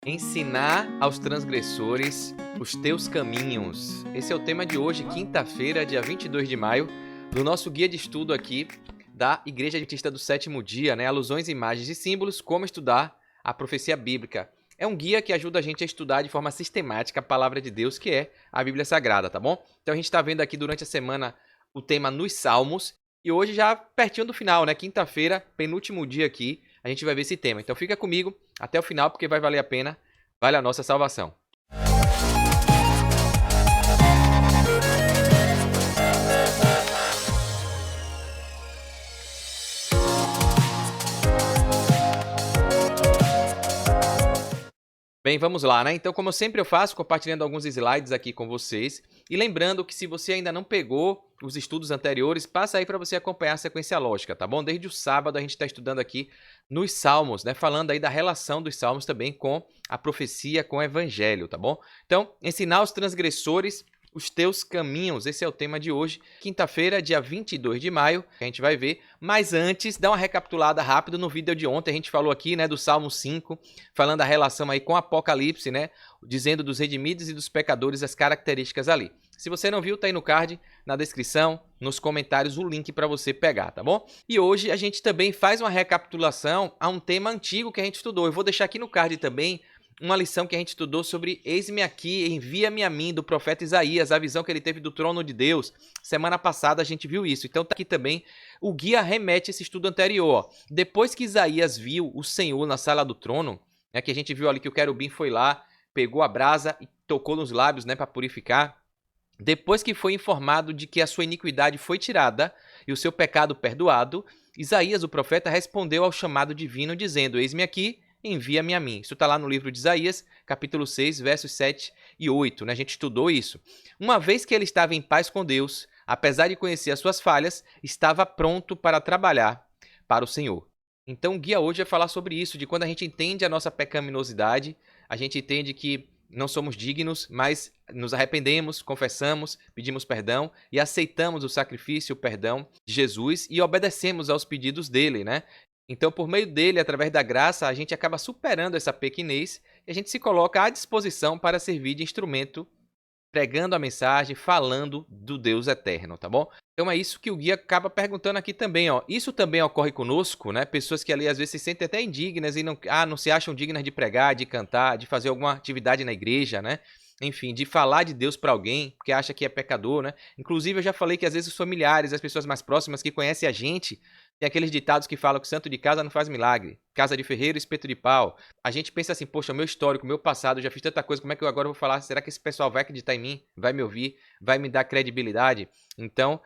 Ensinar aos transgressores os teus caminhos. Esse é o tema de hoje, quinta-feira, dia 22 de maio, do nosso guia de estudo aqui da Igreja Adventista do Sétimo Dia, né? Alusões, imagens e símbolos, como estudar a profecia bíblica. É um guia que ajuda a gente a estudar de forma sistemática a palavra de Deus, que é a Bíblia Sagrada, tá bom? Então a gente está vendo aqui durante a semana o tema nos Salmos, e hoje já pertinho do final, né? Quinta-feira, penúltimo dia aqui, a gente vai ver esse tema. Então fica comigo até o final, porque vai valer a pena, vale a nossa salvação. Bem, vamos lá, né? Então, como sempre eu faço, compartilhando alguns slides aqui com vocês. E lembrando que se você ainda não pegou os estudos anteriores, passa aí para você acompanhar a sequência lógica, tá bom? Desde o sábado a gente está estudando aqui nos Salmos, né? Falando aí da relação dos Salmos também com a profecia, com o Evangelho, tá bom? Então, ensinar os transgressores os teus caminhos, esse é o tema de hoje, quinta-feira, dia 22 de maio, que a gente vai ver. Mas antes, dá uma recapitulada rápido no vídeo de ontem, a gente falou aqui, né, do Salmo 5, falando da relação aí com Apocalipse, né, dizendo dos redimidos e dos pecadores, as características ali. Se você não viu, tá aí no card, na descrição, nos comentários, o link para você pegar, tá bom? E hoje a gente também faz uma recapitulação a um tema antigo que a gente estudou. Eu vou deixar aqui no card também uma lição que a gente estudou sobre Eis-me aqui, envia-me a mim, do profeta Isaías, a visão que ele teve do trono de Deus. Semana passada a gente viu isso. Então tá aqui também, o guia remete esse estudo anterior. Ó. Depois que Isaías viu o Senhor na sala do trono, né, que a gente viu ali que o querubim foi lá, pegou a brasa e tocou nos lábios, né, para purificar. Depois que foi informado de que a sua iniquidade foi tirada e o seu pecado perdoado, Isaías, o profeta, respondeu ao chamado divino dizendo, Eis-me aqui, envia-me a mim. Isso está lá no livro de Isaías, capítulo 6, versos 7 e 8. Né? A gente estudou isso. Uma vez que ele estava em paz com Deus, apesar de conhecer as suas falhas, estava pronto para trabalhar para o Senhor. Então o guia hoje vai falar sobre isso, de quando a gente entende a nossa pecaminosidade, a gente entende que não somos dignos, mas nos arrependemos, confessamos, pedimos perdão e aceitamos o sacrifício e o perdão de Jesus e obedecemos aos pedidos dele, né? Então, por meio dele, através da graça, a gente acaba superando essa pequenez e a gente se coloca à disposição para servir de instrumento, pregando a mensagem, falando do Deus eterno, tá bom? Então é isso que o guia acaba perguntando aqui também, ó. Isso também ocorre conosco, né? Pessoas que ali às vezes se sentem até indignas e não se acham dignas de pregar, de cantar, de fazer alguma atividade na igreja, né? Enfim, de falar de Deus para alguém, porque acha que é pecador, né? Inclusive, eu já falei que às vezes os familiares, as pessoas mais próximas que conhecem a gente, tem aqueles ditados que falam que santo de casa não faz milagre, casa de ferreiro, espeto de pau. A gente pensa assim, poxa, meu histórico, meu passado, eu já fiz tanta coisa, como é que eu agora vou falar? Será que esse pessoal vai acreditar em mim? Vai me ouvir? Vai me dar credibilidade? Então,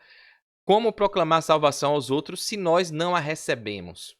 como proclamar salvação aos outros se nós não a recebemos?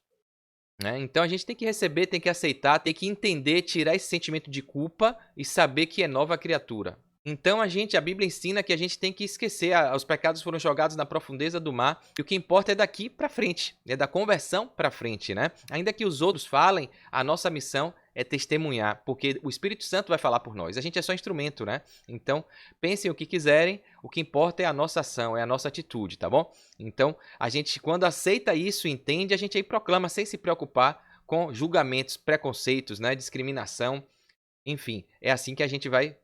Né? Então a gente tem que receber, tem que aceitar, tem que entender, tirar esse sentimento de culpa e saber que é nova criatura. Então a Bíblia ensina que a gente tem que esquecer, os pecados foram jogados na profundeza do mar, e o que importa é daqui para frente, é da conversão para frente, né? Ainda que os outros falem, a nossa missão é testemunhar, porque o Espírito Santo vai falar por nós. A gente é só instrumento, né? Então, pensem o que quiserem, o que importa é a nossa ação, é a nossa atitude, tá bom? Então, a gente quando aceita isso, entende, a gente aí proclama sem se preocupar com julgamentos, preconceitos, né, discriminação, enfim, é assim que a gente vai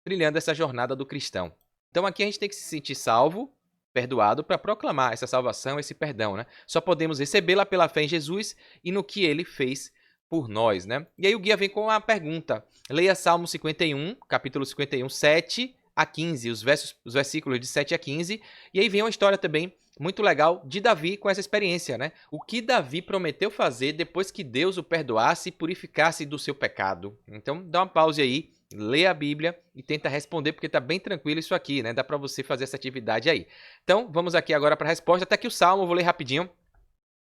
trilhando essa jornada do cristão. Então aqui a gente tem que se sentir salvo, perdoado, para proclamar essa salvação, esse perdão, né? Só podemos recebê-la pela fé em Jesus e no que ele fez por nós, né? E aí o guia vem com uma pergunta. Leia Salmo 51, capítulo 51, 7 a 15, os versículos de 7 a 15, e aí vem uma história também muito legal de Davi com essa experiência, né? O que Davi prometeu fazer depois que Deus o perdoasse e purificasse do seu pecado. Então, dá uma pausa aí, lê a Bíblia e tenta responder, porque tá bem tranquilo isso aqui, né? Dá para você fazer essa atividade aí. Então, vamos aqui agora para a resposta. Até aqui o Salmo, vou ler rapidinho.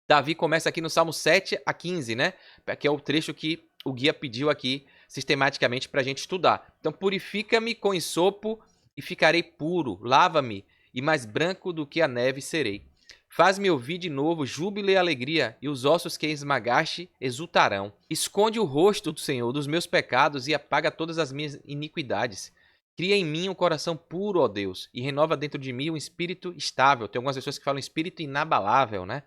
Davi começa aqui no Salmo 7 a 15, né? Que é o trecho que o guia pediu aqui sistematicamente para a gente estudar. Então, purifica-me com ensopo e ficarei puro. Lava-me e mais branco do que a neve serei. Faz-me ouvir de novo júbilo e alegria, e os ossos que esmagaste exultarão. Esconde o rosto do Senhor dos meus pecados e apaga todas as minhas iniquidades. Cria em mim um coração puro, ó Deus, e renova dentro de mim um espírito estável. Tem algumas pessoas que falam espírito inabalável, né?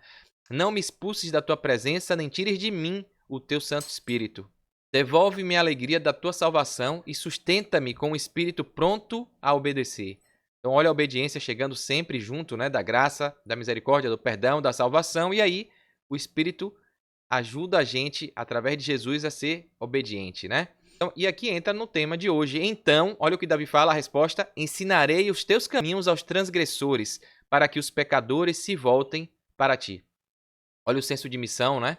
Não me expulses da tua presença, nem tires de mim o teu Santo Espírito. Devolve-me a alegria da tua salvação e sustenta-me com um espírito pronto a obedecer. Então, olha a obediência chegando sempre junto, né, da graça, da misericórdia, do perdão, da salvação. E aí, o Espírito ajuda a gente, através de Jesus, a ser obediente, né? Então, e aqui entra no tema de hoje. Então, olha o que Davi fala, a resposta: ensinarei os teus caminhos aos transgressores, para que os pecadores se voltem para ti. Olha o senso de missão, né?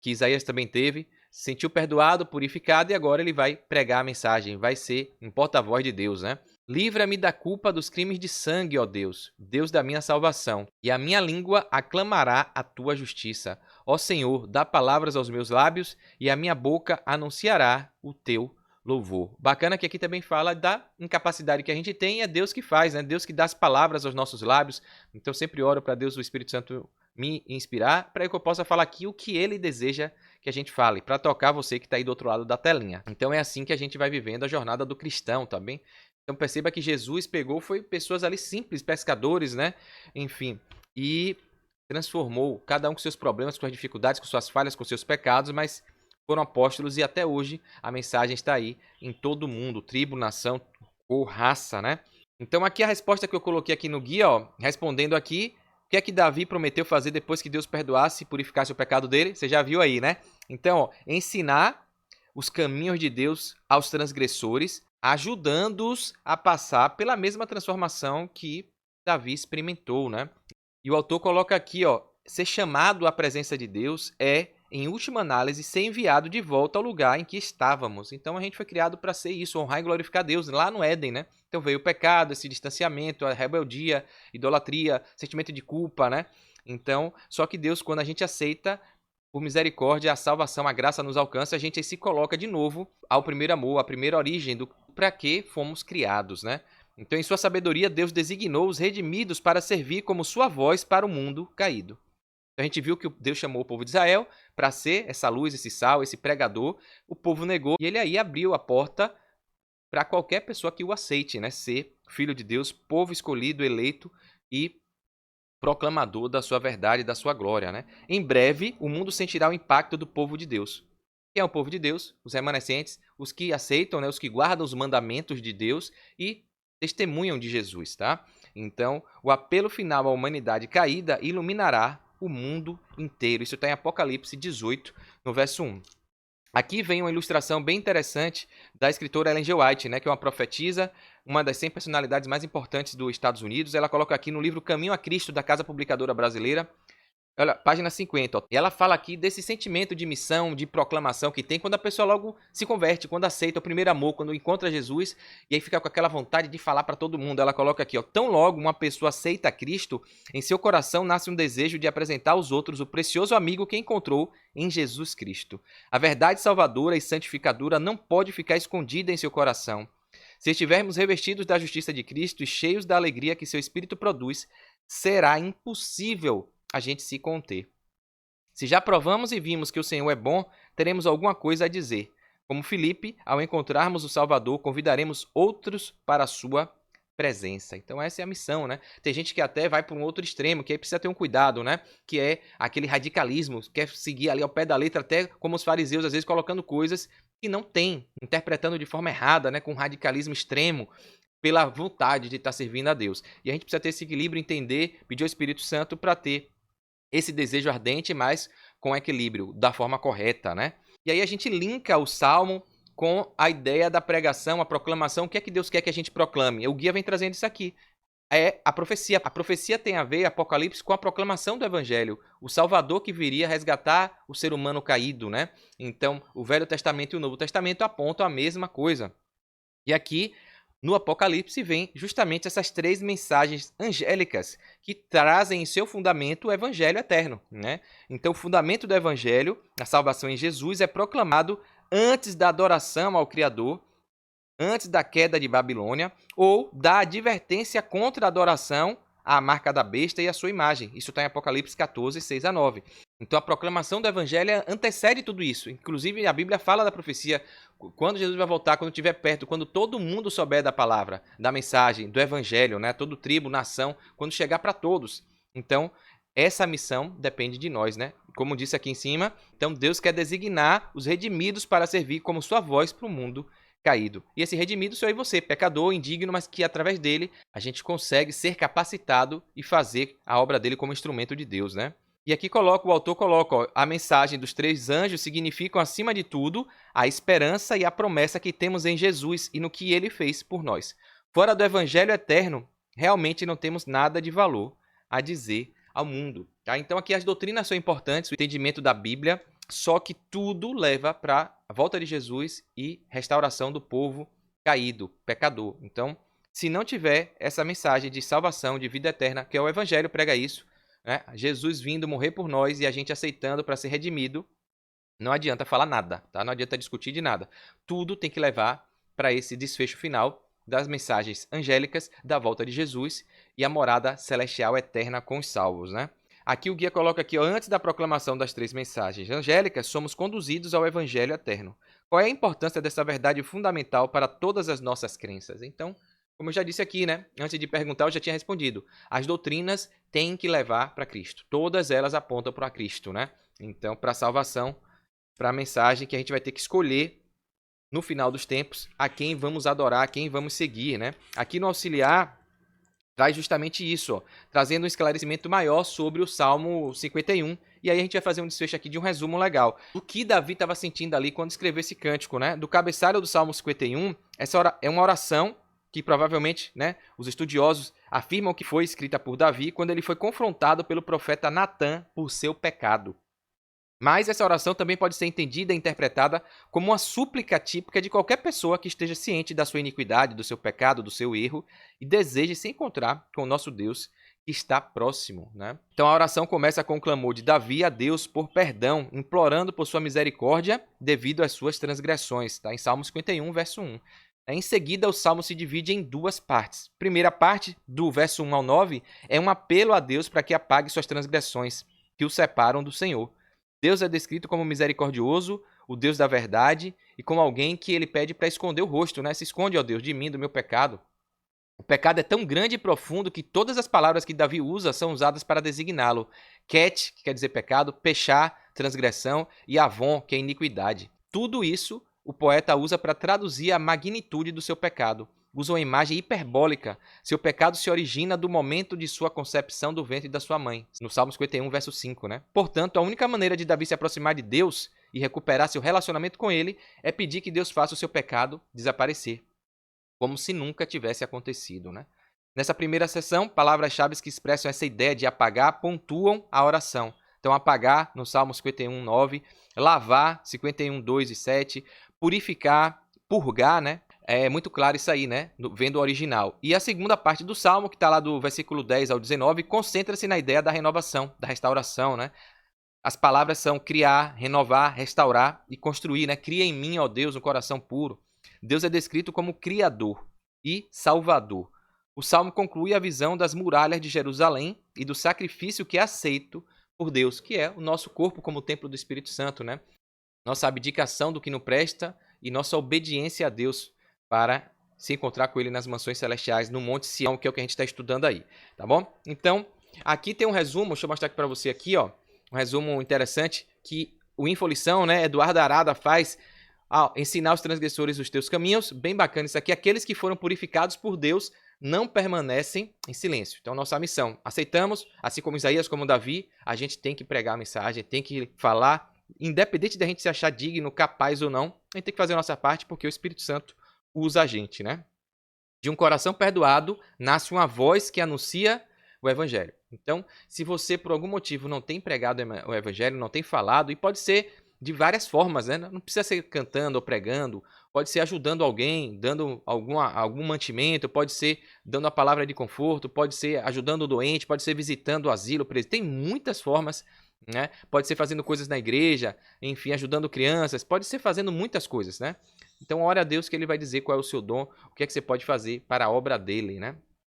Que Isaías também teve. Se sentiu perdoado, purificado, e agora ele vai pregar a mensagem, vai ser um porta-voz de Deus, né? Livra-me da culpa dos crimes de sangue, ó Deus, Deus da minha salvação, e a minha língua aclamará a tua justiça. Ó Senhor, dá palavras aos meus lábios, e a minha boca anunciará o teu louvor. Bacana que aqui também fala da incapacidade que a gente tem, é Deus que faz, né? Deus que dá as palavras aos nossos lábios. Então sempre oro para Deus, o Espírito Santo, me inspirar, para que eu possa falar aqui o que ele deseja que a gente fale, para tocar você que está aí do outro lado da telinha. Então é assim que a gente vai vivendo a jornada do cristão, tá bem? Então perceba que Jesus pegou, foi pessoas ali simples, pescadores, né? Enfim, e transformou cada um com seus problemas, com suas dificuldades, com suas falhas, com seus pecados, mas foram apóstolos e até hoje a mensagem está aí em todo mundo, tribo, nação ou raça, né? Então aqui a resposta que eu coloquei aqui no guia, ó, respondendo aqui, o que é que Davi prometeu fazer depois que Deus perdoasse e purificasse o pecado dele? Você já viu aí, né? Então, ó, ensinar os caminhos de Deus aos transgressores, ajudando-os a passar pela mesma transformação que Davi experimentou, né? E o autor coloca aqui, ó, ser chamado à presença de Deus é, em última análise, ser enviado de volta ao lugar em que estávamos. Então a gente foi criado para ser isso, honrar e glorificar Deus lá no Éden, né? Então veio o pecado, esse distanciamento, a rebeldia, idolatria, sentimento de culpa, né? Então, só que Deus, quando a gente aceita, por misericórdia, a salvação, a graça nos alcança, a gente se coloca de novo ao primeiro amor, à primeira origem do para que fomos criados, né? Então, em sua sabedoria, Deus designou os redimidos para servir como sua voz para o mundo caído. A gente viu que Deus chamou o povo de Israel para ser essa luz, esse sal, esse pregador. O povo negou e ele aí abriu a porta para qualquer pessoa que o aceite, né? Ser filho de Deus, povo escolhido, eleito e proclamador da sua verdade e da sua glória, né? Em breve, o mundo sentirá o impacto do povo de Deus. Quem é o povo de Deus? Os remanescentes, os que aceitam, né? Os que guardam os mandamentos de Deus e testemunham de Jesus, tá? Então, o apelo final à humanidade caída iluminará o mundo inteiro. Isso está em Apocalipse 18, no verso 1. Aqui vem uma ilustração bem interessante da escritora Ellen G. White, né, que é uma profetisa, uma das 100 personalidades mais importantes dos Estados Unidos. Ela coloca aqui no livro Caminho a Cristo, da Casa Publicadora Brasileira, olha, página 50. Ó. E ela fala aqui desse sentimento de missão, de proclamação que tem quando a pessoa logo se converte, quando aceita o primeiro amor, quando encontra Jesus e aí fica com aquela vontade de falar para todo mundo. Ela coloca aqui, ó, tão logo uma pessoa aceita Cristo, em seu coração nasce um desejo de apresentar aos outros o precioso amigo que encontrou em Jesus Cristo. A verdade salvadora e santificadora não pode ficar escondida em seu coração. Se estivermos revestidos da justiça de Cristo e cheios da alegria que seu Espírito produz, será impossível a gente se conter. Se já provamos e vimos que o Senhor é bom, teremos alguma coisa a dizer. Como Filipe, ao encontrarmos o Salvador, convidaremos outros para a sua presença. Então essa é a missão, né? Tem gente que até vai para um outro extremo, que aí precisa ter um cuidado, né? Que é aquele radicalismo, quer seguir ali ao pé da letra, até como os fariseus, às vezes colocando coisas que não tem, interpretando de forma errada, né? Com radicalismo extremo, pela vontade de estar servindo a Deus. E a gente precisa ter esse equilíbrio, entender, pedir ao Espírito Santo para ter esse desejo ardente, mas com equilíbrio, da forma correta, né? E aí a gente linka o Salmo com a ideia da pregação, a proclamação. O que é que Deus quer que a gente proclame? O guia vem trazendo isso aqui. É a profecia. A profecia tem a ver, Apocalipse, com a proclamação do Evangelho. O Salvador que viria resgatar o ser humano caído, né? Então, o Velho Testamento e o Novo Testamento apontam a mesma coisa. E aqui, no Apocalipse, vem justamente essas 3 mensagens angélicas que trazem em seu fundamento o Evangelho eterno, né? Então, o fundamento do Evangelho, a salvação em Jesus, é proclamado antes da adoração ao Criador, antes da queda de Babilônia, ou da advertência contra a adoração à marca da besta e à sua imagem. Isso está em Apocalipse 14, 6 a 9. Então a proclamação do Evangelho antecede tudo isso. Inclusive a Bíblia fala da profecia, quando Jesus vai voltar, quando estiver perto, quando todo mundo souber da palavra, da mensagem, do Evangelho, né? Todo tribo, nação, quando chegar para todos. Então essa missão depende de nós, né? Como disse aqui em cima, então Deus quer designar os redimidos para servir como sua voz para o mundo caído. E esse redimido sou eu e você, pecador, indigno, mas que através dele a gente consegue ser capacitado e fazer a obra dele como instrumento de Deus, né? E aqui o autor coloca, ó, a mensagem dos 3 anjos significam, acima de tudo, a esperança e a promessa que temos em Jesus e no que ele fez por nós. Fora do evangelho eterno, realmente não temos nada de valor a dizer ao mundo. Tá? Então aqui as doutrinas são importantes, o entendimento da Bíblia, só que tudo leva para a volta de Jesus e restauração do povo caído, pecador. Então, se não tiver essa mensagem de salvação, de vida eterna, que é o evangelho, prega isso, né? Jesus vindo morrer por nós e a gente aceitando para ser redimido, não adianta falar nada, tá? Não adianta discutir de nada. Tudo tem que levar para esse desfecho final das mensagens angélicas da volta de Jesus e a morada celestial eterna com os salvos, né? Aqui o guia coloca aqui, ó, antes da proclamação das 3 mensagens angélicas, somos conduzidos ao evangelho eterno. Qual é a importância dessa verdade fundamental para todas as nossas crenças? Então, como eu já disse aqui, né? Antes de perguntar, eu já tinha respondido. As doutrinas têm que levar para Cristo. Todas elas apontam para Cristo, né? Então, para a salvação, para a mensagem que a gente vai ter que escolher no final dos tempos a quem vamos adorar, a quem vamos seguir, né? Aqui no auxiliar traz justamente isso, ó, trazendo um esclarecimento maior sobre o Salmo 51. E aí a gente vai fazer um desfecho aqui de um resumo legal. O que Davi estava sentindo ali quando escreveu esse cântico, né? Do cabeçalho do Salmo 51, essa é uma oração que provavelmente, né, os estudiosos afirmam que foi escrita por Davi quando ele foi confrontado pelo profeta Natã por seu pecado. Mas essa oração também pode ser entendida e interpretada como uma súplica típica de qualquer pessoa que esteja ciente da sua iniquidade, do seu pecado, do seu erro e deseje se encontrar com o nosso Deus que está próximo, né? Então a oração começa com o clamor de Davi a Deus por perdão, implorando por sua misericórdia devido às suas transgressões, tá? Em Salmo 51, verso 1. Em seguida, o Salmo se divide em 2 partes. Primeira parte, do verso 1 ao 9, é um apelo a Deus para que apague suas transgressões, que o separam do Senhor. Deus é descrito como misericordioso, o Deus da verdade, e como alguém que ele pede para esconder o rosto, né? Se esconde, ó Deus, de mim, do meu pecado. O pecado é tão grande e profundo que todas as palavras que Davi usa são usadas para designá-lo. Ket, que quer dizer pecado, pechá, transgressão, e avon, que é iniquidade. Tudo isso o poeta usa para traduzir a magnitude do seu pecado. Usa uma imagem hiperbólica. Seu pecado se origina do momento de sua concepção do ventre da sua mãe. No Salmo 51, verso 5, né? Portanto, a única maneira de Davi se aproximar de Deus e recuperar seu relacionamento com ele é pedir que Deus faça o seu pecado desaparecer, como se nunca tivesse acontecido, né? Nessa primeira sessão, palavras-chave que expressam essa ideia de apagar pontuam a oração. Então, apagar, no Salmo 51, 9, lavar, 51, 2 e 7, purificar, purgar, né? É muito claro isso aí, né? Vendo o original. E a segunda parte do Salmo, que está lá do versículo 10 ao 19, concentra-se na ideia da renovação, da restauração, né? As palavras são criar, renovar, restaurar e construir, né? Cria em mim, ó Deus, um coração puro. Deus é descrito como Criador e Salvador. O Salmo conclui a visão das muralhas de Jerusalém e do sacrifício que é aceito por Deus, que é o nosso corpo como templo do Espírito Santo, né? Nossa abdicação do que não presta e nossa obediência a Deus para se encontrar com Ele nas mansões celestiais, no Monte Sião, que é o que a gente está estudando aí, tá bom? Então, aqui tem um resumo, deixa eu mostrar aqui para você aqui, ó, um resumo interessante que o Infolição, né, Eduardo Arada faz, ensinar os transgressores os teus caminhos, bem bacana isso aqui, aqueles que foram purificados por Deus não permanecem em silêncio. Então, nossa missão, aceitamos, assim como Isaías, como Davi, a gente tem que pregar a mensagem, tem que falar, independente da gente se achar digno, capaz ou não, a gente tem que fazer a nossa parte porque o Espírito Santo usa a gente, né? De um coração perdoado nasce uma voz que anuncia o Evangelho. Então, se você por algum motivo não tem pregado o Evangelho, não tem falado, e pode ser de várias formas, né? Não precisa ser cantando ou pregando, pode ser ajudando alguém, dando algum mantimento, pode ser dando a palavra de conforto, pode ser ajudando o doente, pode ser visitando o asilo, tem muitas formas, né? Pode ser fazendo coisas na igreja, enfim, ajudando crianças, pode ser fazendo muitas coisas, né? Então, ore a Deus que Ele vai dizer qual é o seu dom, o que é que você pode fazer para a obra dEle, né?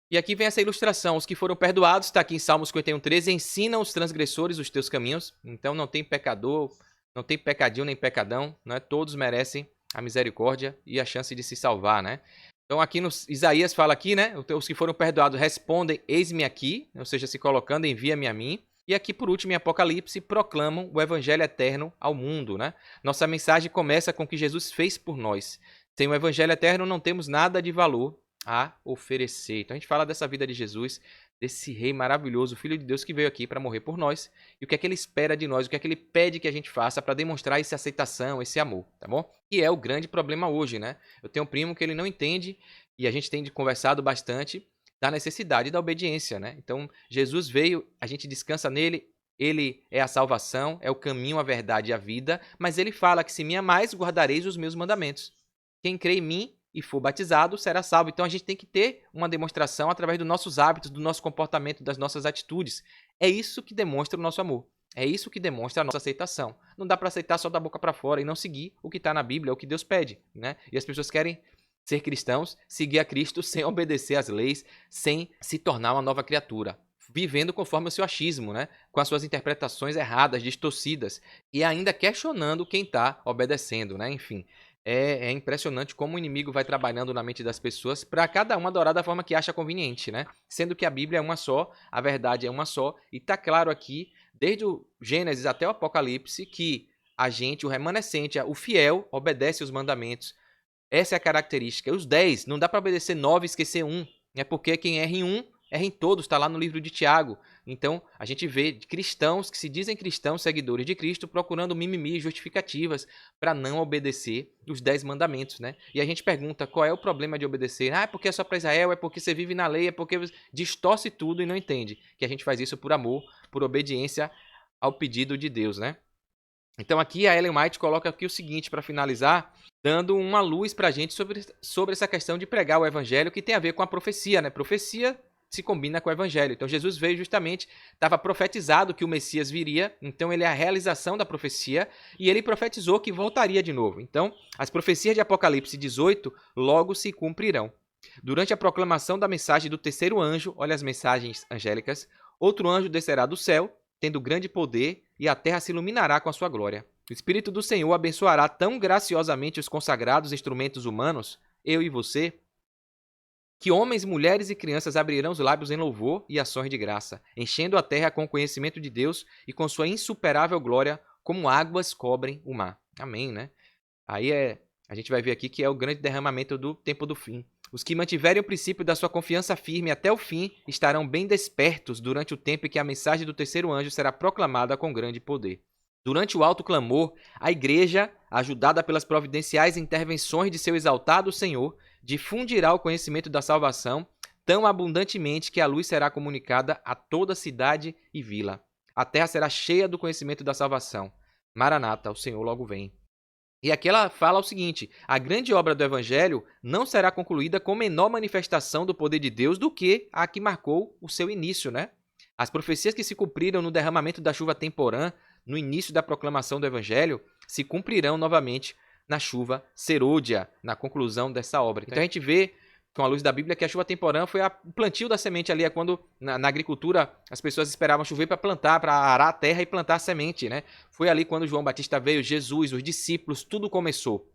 E aqui vem essa ilustração. Os que foram perdoados, está aqui em Salmos 51, 13, ensina os transgressores os teus caminhos. Então, não tem pecador, não tem pecadinho nem pecadão, né? Todos merecem a misericórdia e a chance de se salvar, né? Então, aqui no Isaías fala aqui, né? Os que foram perdoados respondem, eis-me aqui, ou seja, se colocando, envia-me a mim. E aqui, por último, em Apocalipse, proclamam o evangelho eterno ao mundo, né? Nossa mensagem começa com o que Jesus fez por nós. Sem o evangelho eterno, não temos nada de valor a oferecer. Então, a gente fala dessa vida de Jesus, desse rei maravilhoso, Filho de Deus, que veio aqui para morrer por nós. E o que é que ele espera de nós, o que é que ele pede que a gente faça para demonstrar essa aceitação, esse amor, tá bom? E é o grande problema hoje, né? Eu tenho um primo que ele não entende, e a gente tem conversado bastante, da necessidade da obediência, né? Então, Jesus veio, a gente descansa nele, ele é a salvação, é o caminho, a verdade e a vida, mas ele fala que se me amais, guardareis os meus mandamentos. Quem crê em mim e for batizado será salvo. Então, a gente tem que ter uma demonstração através dos nossos hábitos, do nosso comportamento, das nossas atitudes. É isso que demonstra o nosso amor. É isso que demonstra a nossa aceitação. Não dá para aceitar só da boca para fora e não seguir o que está na Bíblia, o que Deus pede, né? E as pessoas querem ser cristãos, seguir a Cristo sem obedecer às leis, sem se tornar uma nova criatura, vivendo conforme o seu achismo, né? Com as suas interpretações erradas, distorcidas, e ainda questionando quem está obedecendo, né? Enfim, é impressionante como o inimigo vai trabalhando na mente das pessoas para cada um adorar da forma que acha conveniente, né? Sendo que a Bíblia é uma só, a verdade é uma só, e está claro aqui, desde o Gênesis até o Apocalipse, que a gente, o remanescente, o fiel, obedece os mandamentos. Essa é a característica. Os 10, não dá para obedecer 9 e esquecer um. É porque quem erra em um, erra em todos. Está lá no livro de Tiago. Então, a gente vê cristãos que se dizem cristãos, seguidores de Cristo, procurando mimimi, justificativas para não obedecer os 10 mandamentos, né? E a gente pergunta, qual é o problema de obedecer? Ah, é porque é só para Israel, é porque você vive na lei, é porque distorce tudo e não entende. Que a gente faz isso por amor, por obediência ao pedido de Deus, né? Então aqui a Ellen White coloca aqui o seguinte para finalizar, dando uma luz para a gente sobre essa questão de pregar o evangelho que tem a ver com a profecia, né? Profecia se combina com o evangelho. Então Jesus veio justamente, estava profetizado que o Messias viria, então ele é a realização da profecia e ele profetizou que voltaria de novo. Então as profecias de Apocalipse 18 logo se cumprirão. Durante a proclamação da mensagem do terceiro anjo, olha as mensagens angélicas, outro anjo descerá do céu, tendo grande poder, e a terra se iluminará com a sua glória. O Espírito do Senhor abençoará tão graciosamente os consagrados instrumentos humanos, eu e você, que homens, mulheres e crianças abrirão os lábios em louvor e ações de graça, enchendo a terra com o conhecimento de Deus e com sua insuperável glória, como águas cobrem o mar. Amém, né? Aí a gente vai ver aqui que é o grande derramamento do tempo do fim. Os que mantiverem o princípio da sua confiança firme até o fim estarão bem despertos durante o tempo em que a mensagem do terceiro anjo será proclamada com grande poder. Durante o alto clamor, a igreja, ajudada pelas providenciais intervenções de seu exaltado Senhor, difundirá o conhecimento da salvação tão abundantemente que a luz será comunicada a toda cidade e vila. A terra será cheia do conhecimento da salvação. Maranata, o Senhor logo vem. E aqui ela fala o seguinte, a grande obra do Evangelho não será concluída com menor manifestação do poder de Deus do que a que marcou o seu início, né? As profecias que se cumpriram no derramamento da chuva temporã, no início da proclamação do Evangelho, se cumprirão novamente na chuva serôdia, na conclusão dessa obra. Então a gente vê, com a luz da Bíblia, que a chuva temporã foi o plantio da semente ali, é quando na agricultura as pessoas esperavam chover para plantar, para arar a terra e plantar a semente, né? Foi ali quando João Batista veio, Jesus, os discípulos, tudo começou,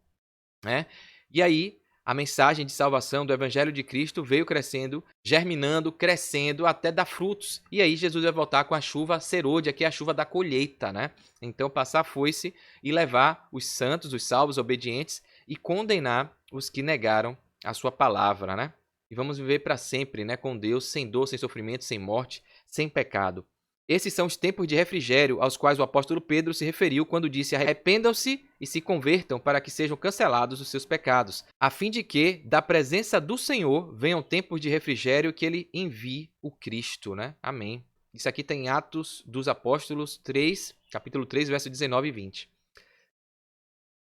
né? E aí a mensagem de salvação do Evangelho de Cristo veio crescendo, germinando, crescendo, até dar frutos. E aí Jesus vai voltar com a chuva serôdia, que é a chuva da colheita, né? Então passar a foice e levar os santos, os salvos, obedientes e condenar os que negaram a sua palavra, né? E vamos viver para sempre, né, com Deus, sem dor, sem sofrimento, sem morte, sem pecado. Esses são os tempos de refrigério aos quais o apóstolo Pedro se referiu quando disse: arrependam-se e se convertam para que sejam cancelados os seus pecados, a fim de que, da presença do Senhor, venham tempos de refrigério que ele envie o Cristo, né? Amém. Isso aqui tem Atos dos Apóstolos 3, capítulo 3, verso 19 e 20.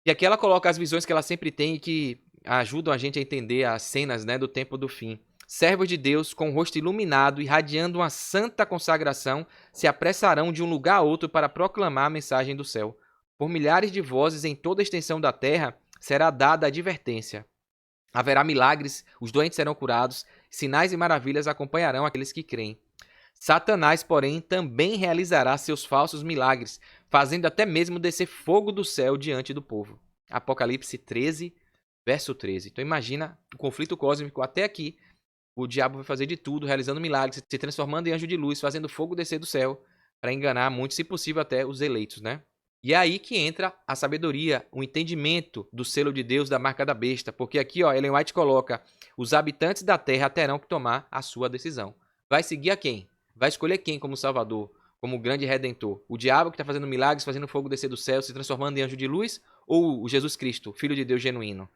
E aqui ela coloca as visões que ela sempre tem e que ajudam a gente a entender as cenas, né, do tempo do fim. Servos de Deus, com o rosto iluminado, irradiando uma santa consagração, se apressarão de um lugar a outro para proclamar a mensagem do céu. Por milhares de vozes em toda a extensão da terra será dada a advertência. Haverá milagres, os doentes serão curados, sinais e maravilhas acompanharão aqueles que creem. Satanás, porém, também realizará seus falsos milagres, fazendo até mesmo descer fogo do céu diante do povo. Apocalipse 13, verso 13. Então imagina o conflito cósmico até aqui. O diabo vai fazer de tudo, realizando milagres, se transformando em anjo de luz, fazendo fogo descer do céu. para enganar muitos, se possível até os eleitos, né? E é aí que entra a sabedoria, o entendimento do selo de Deus, da marca da besta. Porque aqui, ó, Ellen White coloca: os habitantes da terra terão que tomar a sua decisão. Vai seguir a quem? Vai escolher quem como Salvador, como grande Redentor? O diabo que está fazendo milagres, fazendo fogo descer do céu, se transformando em anjo de luz? Ou o Jesus Cristo, Filho de Deus genuíno?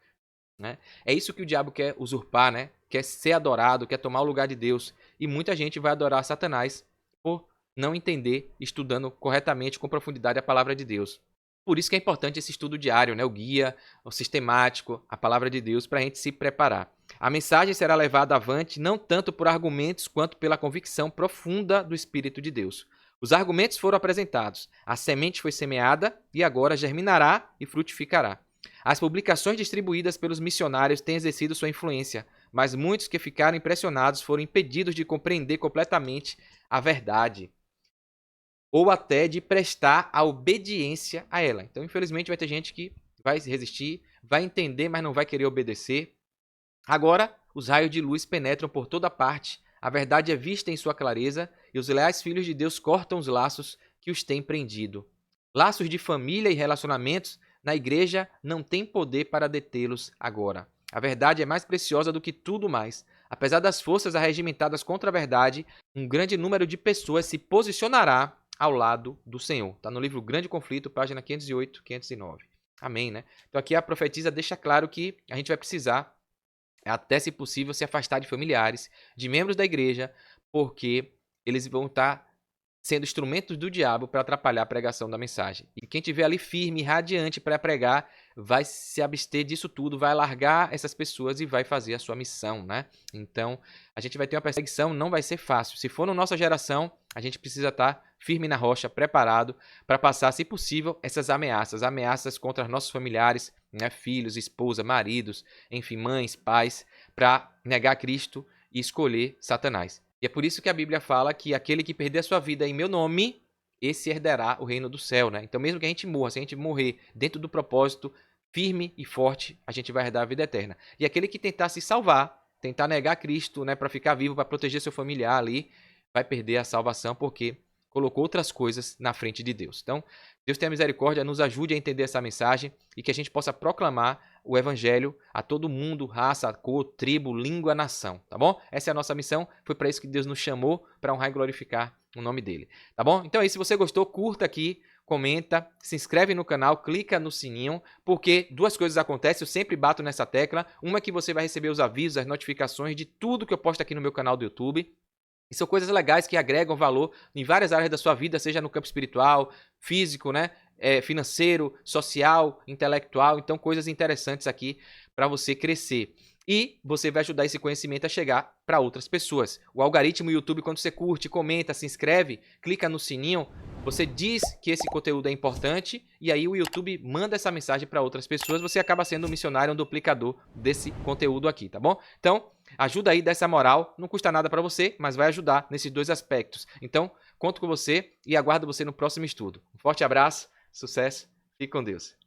Né? É isso que o diabo quer usurpar, né? Quer ser adorado, quer tomar o lugar de Deus. E muita gente vai adorar Satanás por não entender, estudando corretamente, com profundidade, a palavra de Deus. Por isso que é importante esse estudo diário, né? O guia, o sistemático, a palavra de Deus, para a gente se preparar. A mensagem será levada avante não tanto por argumentos, quanto pela convicção profunda do Espírito de Deus. Os argumentos foram apresentados, a semente foi semeada e agora germinará e frutificará. As publicações distribuídas pelos missionários têm exercido sua influência, mas muitos que ficaram impressionados foram impedidos de compreender completamente a verdade, ou até de prestar a obediência a ela. Então, infelizmente, vai ter gente que vai resistir, vai entender, mas não vai querer obedecer. Agora, os raios de luz penetram por toda parte, a verdade é vista em sua clareza, e os leais filhos de Deus cortam os laços que os têm prendido. Laços de família e relacionamentos na igreja não têm poder para detê-los agora. A verdade é mais preciosa do que tudo mais. Apesar das forças arregimentadas contra a verdade, um grande número de pessoas se posicionará ao lado do Senhor. Está no livro Grande Conflito, página 508, 509. Amém, né? Então aqui a profetisa deixa claro que a gente vai precisar, até se possível, se afastar de familiares, de membros da igreja, porque eles vão estar sendo instrumentos do diabo para atrapalhar a pregação da mensagem. E quem estiver ali firme e radiante para pregar, vai se abster disso tudo, vai largar essas pessoas e vai fazer a sua missão, né? Então, a gente vai ter uma perseguição, não vai ser fácil. Se for na nossa geração, a gente precisa estar firme na rocha, preparado para passar, se possível, essas ameaças contra os nossos familiares, né? Filhos, esposa, maridos, enfim, mães, pais, para negar Cristo e escolher Satanás. E é por isso que a Bíblia fala que aquele que perder a sua vida em meu nome, esse herdará o reino do céu, né? Então, mesmo que a gente morra, se a gente morrer dentro do propósito firme e forte, a gente vai herdar a vida eterna. E aquele que tentar se salvar, tentar negar Cristo, né, para ficar vivo, para proteger seu familiar ali, vai perder a salvação porque colocou outras coisas na frente de Deus. Então, Deus tenha misericórdia, nos ajude a entender essa mensagem e que a gente possa proclamar o evangelho a todo mundo, raça, cor, tribo, língua, nação, tá bom? Essa é a nossa missão, foi para isso que Deus nos chamou, para honrar e glorificar o nome dele, tá bom? Então aí, se você gostou, curta aqui, comenta, se inscreve no canal, clica no sininho, porque duas coisas acontecem, eu sempre bato nessa tecla. Uma é que você vai receber os avisos, as notificações de tudo que eu posto aqui no meu canal do YouTube. E são coisas legais que agregam valor em várias áreas da sua vida, seja no campo espiritual, físico, né? Financeiro, social, intelectual. Então, coisas interessantes aqui para você crescer. E você vai ajudar esse conhecimento a chegar para outras pessoas. O algoritmo do YouTube, quando você curte, comenta, se inscreve, clica no sininho, você diz que esse conteúdo é importante e aí o YouTube manda essa mensagem para outras pessoas. Você acaba sendo um missionário, um duplicador desse conteúdo aqui, tá bom? Então, ajuda aí, dessa moral, não custa nada para você, mas vai ajudar nesses dois aspectos. Então, conto com você e aguardo você no próximo estudo. Um forte abraço, sucesso, fique com Deus.